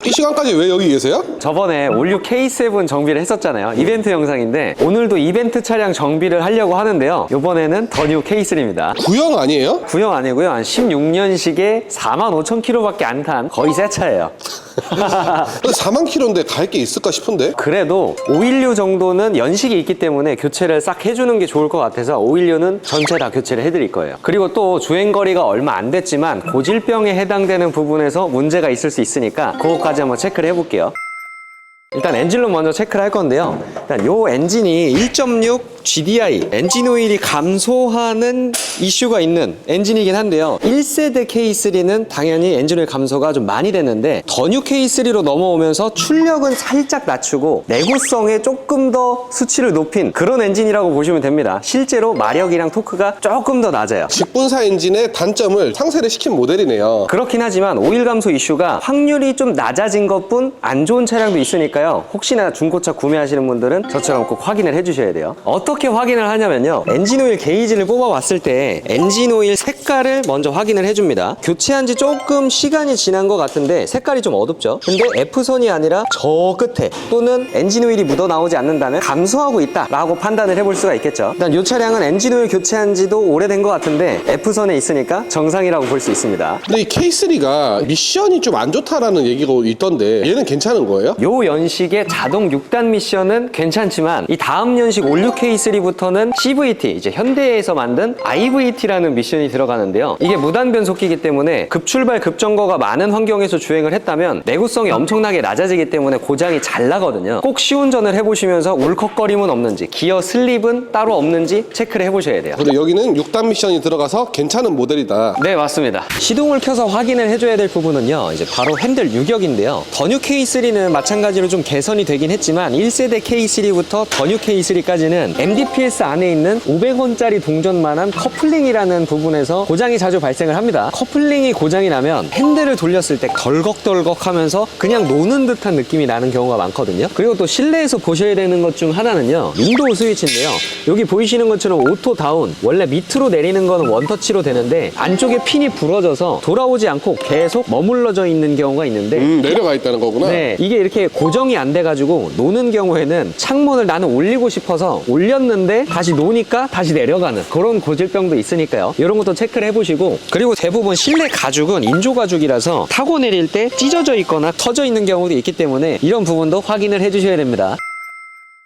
이 시간까지 왜 여기 계세요? 저번에 올류 K7 정비를 했었잖아요. 이벤트 영상인데 오늘도 이벤트 차량 정비를 하려고 하는데요. 이번에는 더 뉴 K3입니다. 구형 아니에요? 구형 아니고요. 한 16년식에 45,000km밖에 안 탄 거의 새 차예요. 근데 4만 킬로인데 갈 게 있을까 싶은데? 그래도 516 정도는 연식이 있기 때문에 교체를 싹 해주는 게 좋을 것 같아서 516는 전체 다 교체를 해드릴 거예요. 그리고 또 주행거리가 얼마 안 됐지만 고질병에 해당되는 부분에서 문제가 있을 수 있으니까 그거까지 한번 체크를 해볼게요. 일단 엔진룸 먼저 체크를 할 건데요. 일단 요 엔진이 1.6 GDI 엔진 오일이 감소하는 이슈가 있는 엔진이긴 한데요. 1세대 K3는 당연히 엔진 오일 감소가 좀 많이 됐는데 더 뉴 K3로 넘어오면서 출력은 살짝 낮추고 내구성에 조금 더 수치를 높인 그런 엔진이라고 보시면 됩니다. 실제로 마력이랑 토크가 조금 더 낮아요. 직분사 엔진의 단점을 상쇄를 시킨 모델이네요. 그렇긴 하지만 오일 감소 이슈가 확률이 좀 낮아진 것뿐 안 좋은 차량도 있으니까요. 혹시나 중고차 구매하시는 분들은 저처럼 꼭 확인을 해주셔야 돼요. 어떻게 확인을 하냐면요. 엔진오일 게이지를 뽑아봤을 때 엔진오일 색깔을 먼저 확인을 해줍니다. 교체한 지 조금 시간이 지난 것 같은데 색깔이 좀 어둡죠? 근데 F선이 아니라 저 끝에 또는 엔진오일이 묻어나오지 않는다면 감소하고 있다라고 판단을 해볼 수가 있겠죠. 일단 이 차량은 엔진오일 교체한 지도 오래된 것 같은데 F선에 있으니까 정상이라고 볼 수 있습니다. 근데 이 K3가 미션이 좀 안 좋다라는 얘기가 있던데 얘는 괜찮은 거예요? 요 연식의 자동 6단 미션은 괜찮지만 이 다음 연식 56K3부터는 CVT, 이제 현대에서 만든 IVT라는 미션이 들어가는데요. 이게 무단 변속기이기 때문에 급출발 급정거가 많은 환경에서 주행을 했다면 내구성이 엄청나게 낮아지기 때문에 고장이 잘 나거든요. 꼭 시운전을 해보시면서 울컥거림은 없는지 기어 슬립은 따로 없는지 체크를 해보셔야 돼요. 근데 여기는 6단 미션이 들어가서 괜찮은 모델이다. 네, 맞습니다. 시동을 켜서 확인을 해줘야 될 부분은요, 이제 바로 핸들 유격인데요. 더 뉴 K3는 마찬가지로 좀 개선이 되긴 했지만 1세대 K3부터 더 뉴 K3까지는 MDPS 안에 있는 500원짜리 동전만한 커플링이라는 부분에서 고장이 자주 발생을 합니다. 커플링이 고장이 나면 핸들을 돌렸을 때 덜컥덜컥 하면서 그냥 노는 듯한 느낌이 나는 경우가 많거든요. 그리고 또 실내에서 보셔야 되는 것 중 하나는요, 윈도우 스위치인데요. 여기 보이시는 것처럼 오토 다운, 원래 밑으로 내리는 거는 원터치로 되는데 안쪽에 핀이 부러져서 돌아오지 않고 계속 머물러져 있는 경우가 있는데 내려가 있다는 거구나. 네, 이게 이렇게 고정이 안 돼가지고 노는 경우에는 창문을 나는 올리고 싶어서 올렸는데 다시 노니까 다시 내려가는 그런 고질병도 있으니까요. 이런 것도 체크를 해보시고, 그리고 대부분 실내 가죽은 인조 가죽이라서 타고 내릴 때 찢어져 있거나 터져 있는 경우도 있기 때문에 이런 부분도 확인을 해주셔야 됩니다.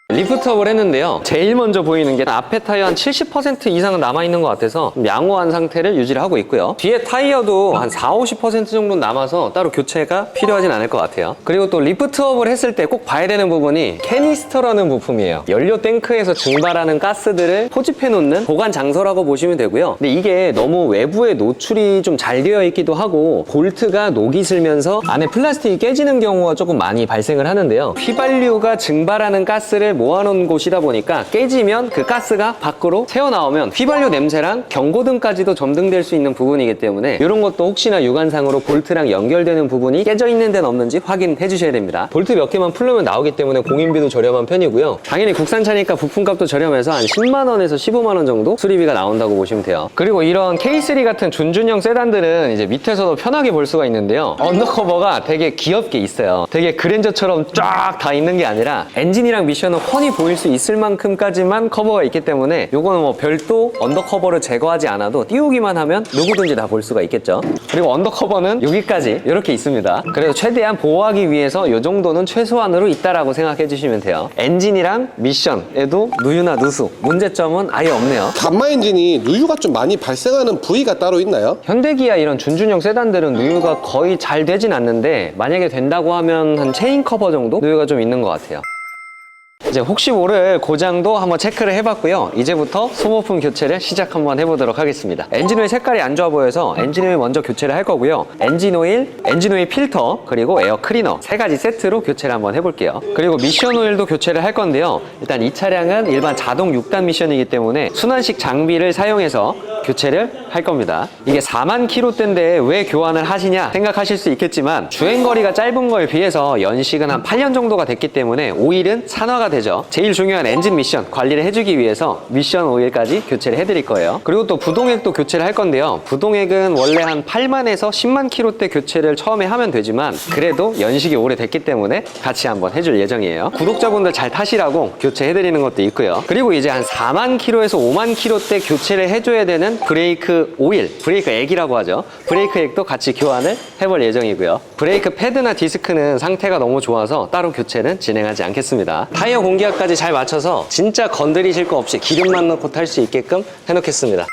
리프트업을 했는데요. 제일 먼저 보이는 게 앞에 타이어 한 70% 이상은 남아있는 것 같아서 양호한 상태를 유지를 하고 있고요. 뒤에 타이어도 한 40-50% 정도 남아서 따로 교체가 필요하진 않을 것 같아요. 그리고 또 리프트업을 했을 때 꼭 봐야 되는 부분이 캐니스터라는 부품이에요. 연료 탱크에서 증발하는 가스들을 포집해 놓는 보관 장소라고 보시면 되고요. 근데 이게 너무 외부에 노출이 좀 잘 되어 있기도 하고 볼트가 녹이 슬면서 안에 플라스틱이 깨지는 경우가 조금 많이 발생을 하는데요. 휘발유가 증발하는 가스를 모아놓은 곳이다 보니까 깨지면 그 가스가 밖으로 새어나오면 휘발유 냄새랑 경고등까지도 점등될 수 있는 부분이기 때문에 이런 것도 혹시나 육안상으로 볼트랑 연결되는 부분이 깨져 있는 데는 없는지 확인해 주셔야 됩니다. 볼트 몇 개만 풀르면 나오기 때문에 공인비도 저렴한 편이고요. 당연히 국산차니까 부품값도 저렴해서 한 10만원에서 15만원 정도 수리비가 나온다고 보시면 돼요. 그리고 이런 K3 같은 준준형 세단들은 이제 밑에서도 편하게 볼 수가 있는데요. 언더커버가 되게 귀엽게 있어요. 되게 그랜저처럼 쫙 다 있는 게 아니라 엔진이랑 미션은 훤히 보일 수 있을 만큼까지만 커버가 있기 때문에 요거는 뭐 별도 언더커버를 제거하지 않아도 띄우기만 하면 누구든지 다 볼 수가 있겠죠. 그리고 언더커버는 여기까지 이렇게 있습니다. 그래서 최대한 보호하기 위해서 요 정도는 최소한으로 있다라고 생각해 주시면 돼요. 엔진이랑 미션에도 누유나 누수, 문제점은 아예 없네요. 감마 엔진이 누유가 좀 많이 발생하는 부위가 따로 있나요? 현대기아 이런 준준형 세단들은 누유가 거의 잘 되진 않는데 만약에 된다고 하면 한 체인 커버 정도 누유가 좀 있는 것 같아요. 이제 혹시 모를 고장도 한번 체크를 해봤고요. 이제부터 소모품 교체를 시작 한번 해보도록 하겠습니다. 엔진오일 색깔이 안 좋아 보여서 엔진오일 먼저 교체를 할 거고요. 엔진오일 필터, 그리고 에어 클리너 세 가지 세트로 교체를 한번 해볼게요. 그리고 미션 오일도 교체를 할 건데요. 일단 이 차량은 일반 자동 6단 미션이기 때문에 순환식 장비를 사용해서 교체를 할 겁니다. 이게 4만 킬로대인데 왜 교환을 하시냐 생각하실 수 있겠지만 주행거리가 짧은 거에 비해서 연식은 한 8년 정도가 됐기 때문에 오일은 산화가 되죠. 제일 중요한 엔진 미션 관리를 해주기 위해서 미션 오일까지 교체를 해드릴 거예요. 그리고 또 부동액도 교체를 할 건데요. 부동액은 원래 한 8만에서 10만 킬로대 교체를 처음에 하면 되지만 그래도 연식이 오래됐기 때문에 같이 한번 해줄 예정이에요. 구독자분들 잘 타시라고 교체해드리는 것도 있고요. 그리고 이제 한 4만 킬로에서 5만 킬로대 교체를 해줘야 되는 브레이크 오일, 브레이크 액이라고 하죠. 브레이크 액도 같이 교환을 해볼 예정이고요. 브레이크 패드나 디스크는 상태가 너무 좋아서 따로 교체는 진행하지 않겠습니다. 타이어 공기압까지 잘 맞춰서 진짜 건드리실 거 없이 기름만 넣고 탈 수 있게끔 해놓겠습니다.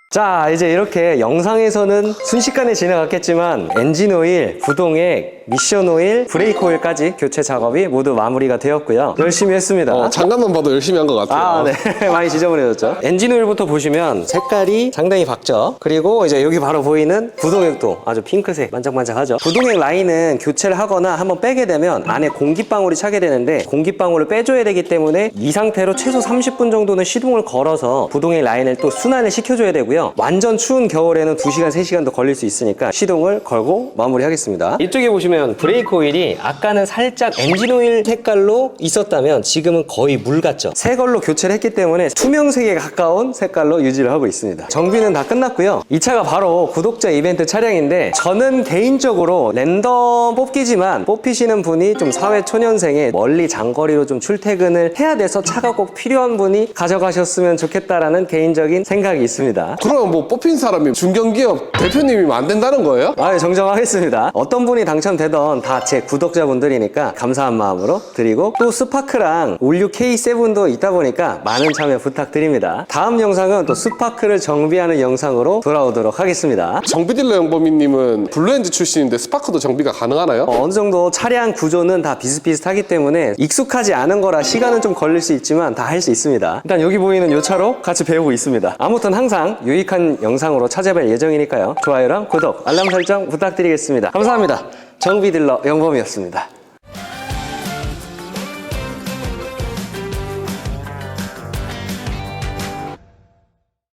자, 이제 이렇게 영상에서는 순식간에 지나갔겠지만 엔진 오일, 부동액, 미션 오일, 브레이크 오일까지 교체 작업이 모두 마무리가 되었고요. 열심히 했습니다. 장갑만 봐도 열심히 한 것 같아요. 아, 네. 많이 지저분해졌죠. 엔진 오일부터 보시면 색깔이 상당히 밝죠. 그리고 이제 여기 바로 보이는 부동액도 아주 핑크색 반짝반짝하죠. 부동액 라인은 교체를 하거나 한번 빼게 되면 안에 공기방울이 차게 되는데 공기방울을 빼줘야 되기 때문에 이 상태로 최소 30분 정도는 시동을 걸어서 부동액 라인을 또 순환을 시켜줘야 되고요. 완전 추운 겨울에는 2시간, 3시간 더 걸릴 수 있으니까 시동을 걸고 마무리하겠습니다. 이쪽에 보시면 브레이크 오일이 아까는 살짝 엔진 오일 색깔로 있었다면 지금은 거의 물 같죠. 새 걸로 교체를 했기 때문에 투명색에 가까운 색깔로 유지를 하고 있습니다. 정비는 다 끝났고요. 이 차가 바로 구독자 이벤트 차량인데 저는 개인적으로 랜덤 뽑기지만 뽑히시는 분이 좀 사회초년생에 멀리 장거리로 좀 출퇴근을 해야 돼서 차가 꼭 필요한 분이 가져가셨으면 좋겠다라는 개인적인 생각이 있습니다. 그럼 뭐 뽑힌 사람이 중견기업 대표님이면 안 된다는 거예요? 아, 정정하겠습니다. 어떤 분이 당첨되던 다 제 구독자분들이니까 감사한 마음으로 드리고 또 스파크랑 올류 K7도 있다 보니까 많은 참여 부탁드립니다. 다음 영상은 또 스파크를 정비하는 영상으로 돌아오도록 하겠습니다. 정비딜러 영범이님은 블루엔즈 출신인데 스파크도 정비가 가능하나요? 어느 정도 차량 구조는 다 비슷비슷하기 때문에 익숙하지 않은 거라 시간은 좀 걸릴 수 있지만 다 할 수 있습니다. 일단 여기 보이는 이 차로 같이 배우고 있습니다. 아무튼 항상 유익한 영상으로 찾아뵐 예정이니까요. 좋아요랑 구독, 알람 설정 부탁드리겠습니다. 감사합니다. 정비딜러 영범이었습니다.